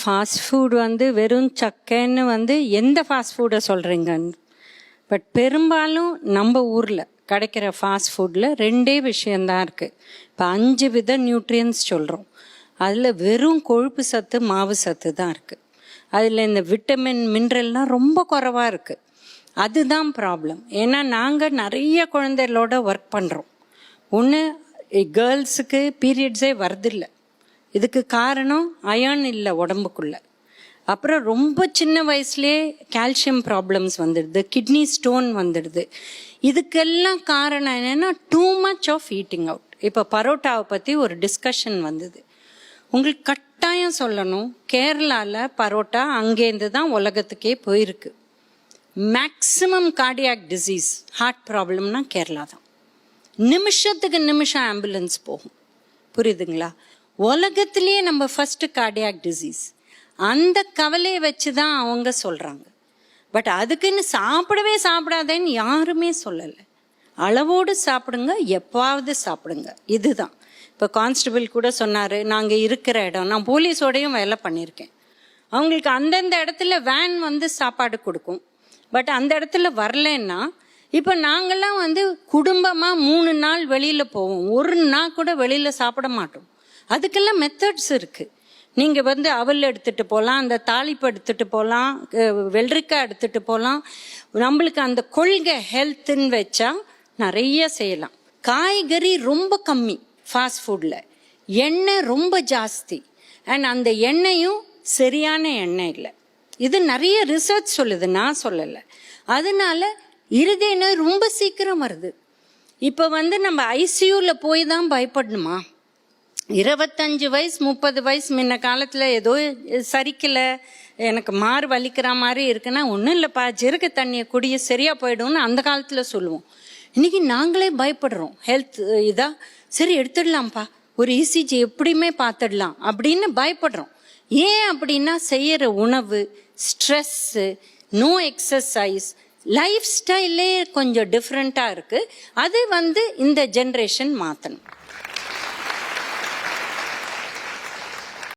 Fast food வெறும் சக்கைன்னு எந்த fast ஃபுட்டை சொல்கிறீங்கன்னு. பட் பெரும்பாலும் நம்ம ஊரில் கிடைக்கிற ஃபாஸ்ட் ஃபுட்டில் ரெண்டே விஷயந்தான் இருக்குது. இப்போ 5 வித நியூட்ரியன்ஸ் சொல்கிறோம். அதில் வெறும் கொழுப்பு சத்து மாவு சத்து தான் இருக்குது. அதில் இந்த விட்டமின் மினரல்லாம் ரொம்ப குறைவாக இருக்குது. அதுதான் ப்ராப்ளம். ஏன்னா நாங்கள் நிறைய குழந்தைகளோட ஒர்க் பண்ணுறோம். ஒன்று கேர்ள்ஸுக்கு பீரியட்ஸே வரதில்லை. இதுக்கு காரணம் அயர்ன் இல்லை உடம்புக்குள்ளே. அப்புறம் ரொம்ப சின்ன வயசுலேயே கால்சியம் ப்ராப்ளம்ஸ் வந்துடுது, கிட்னி ஸ்டோன் வந்துடுது. இதுக்கெல்லாம் காரணம் என்னென்னா too much of eating out. இப்போ பரோட்டாவை பற்றி ஒரு டிஸ்கஷன் வந்தது. உங்களுக்கு கட்டாயம் சொல்லணும், கேரளாவில் பரோட்டா அங்கேருந்து தான் உலகத்துக்கே போயிருக்கு. மேக்சிமம் கார்டியாக் டிசீஸ், ஹார்ட் ப்ராப்ளம்னா கேரளா தான். நிமிஷத்துக்கு நிமிஷம் ஆம்புலன்ஸ் போகும். புரியுதுங்களா? உலகத்திலேயே நம்ம ஃபஸ்ட்டு கார்டியாக் டிசீஸ். அந்த கவலையை வச்சு தான் அவங்க சொல்கிறாங்க. பட் அதுக்குன்னு சாப்பிடவே சாப்பிடாதேன்னு யாருமே சொல்லலை. அளவோடு சாப்பிடுங்க, எப்பாவது சாப்பிடுங்க. இதுதான். இப்போ கான்ஸ்டபிள் கூட சொன்னார், நாங்கள் இருக்கிற இடம், நான் போலீஸோடையும் வேலை பண்ணியிருக்கேன். அவங்களுக்கு அந்தந்த இடத்துல வேன் சாப்பாடு கொடுக்கும். பட் அந்த இடத்துல வரலன்னா, இப்போ நாங்கள்லாம் குடும்பமாக 3 நாள் வெளியில் போவோம். ஒரு நாள் கூட வெளியில் சாப்பிட மாட்டோம். அதுக்கெல்லாம் மெத்தட்ஸ் இருக்குது. நீங்கள் அவல் எடுத்துகிட்டு போகலாம், அந்த தாளிப்பு எடுத்துகிட்டு போகலாம், வெள்ளரிக்காய் எடுத்துகிட்டு போகலாம். நம்மளுக்கு அந்த கொள்கை ஹெல்த்துன்னு வச்சா நிறைய செய்யலாம். காய்கறி ரொம்ப கம்மி ஃபாஸ்ட் ஃபுட்டில், எண்ணெய் ரொம்ப ஜாஸ்தி. அண்ட் அந்த எண்ணெயும் சரியான எண்ணெய் இல்லை. இது நிறைய ரிசர்ச் சொல்லுது, நான் சொல்லலை. அதனால இருதய நோய் ரொம்ப சீக்கிரம் வருது. இப்போ நம்ம ஐசியூவில் போய் தான் பயப்படணுமா? 25 வயசு 30 வயசு முன்ன காலத்தில் ஏதோ சரிக்கலை, எனக்கு மாறு வலிக்கிற மாதிரி இருக்குன்னா, ஒன்றும் இல்லைப்பா, ஜிருக்கு தண்ணியை குடிய சரியாக போயிடும்னு அந்த காலத்தில் சொல்லுவோம். இன்றைக்கி நாங்களே பயப்படுறோம். ஹெல்த் இதா சரி எடுத்துடலாம்ப்பா, ஒரு இசிஜி எப்படியுமே பார்த்துடலாம் அப்படின்னு பயப்படுறோம். ஏன் அப்படின்னா, செய்கிற உணவு, ஸ்ட்ரெஸ்ஸு, நோ எக்ஸசைஸ், லைஃப் ஸ்டைலே கொஞ்சம் டிஃப்ரெண்ட்டாக இருக்குது. அது இந்த ஜென்ரேஷன் மாற்றணும்.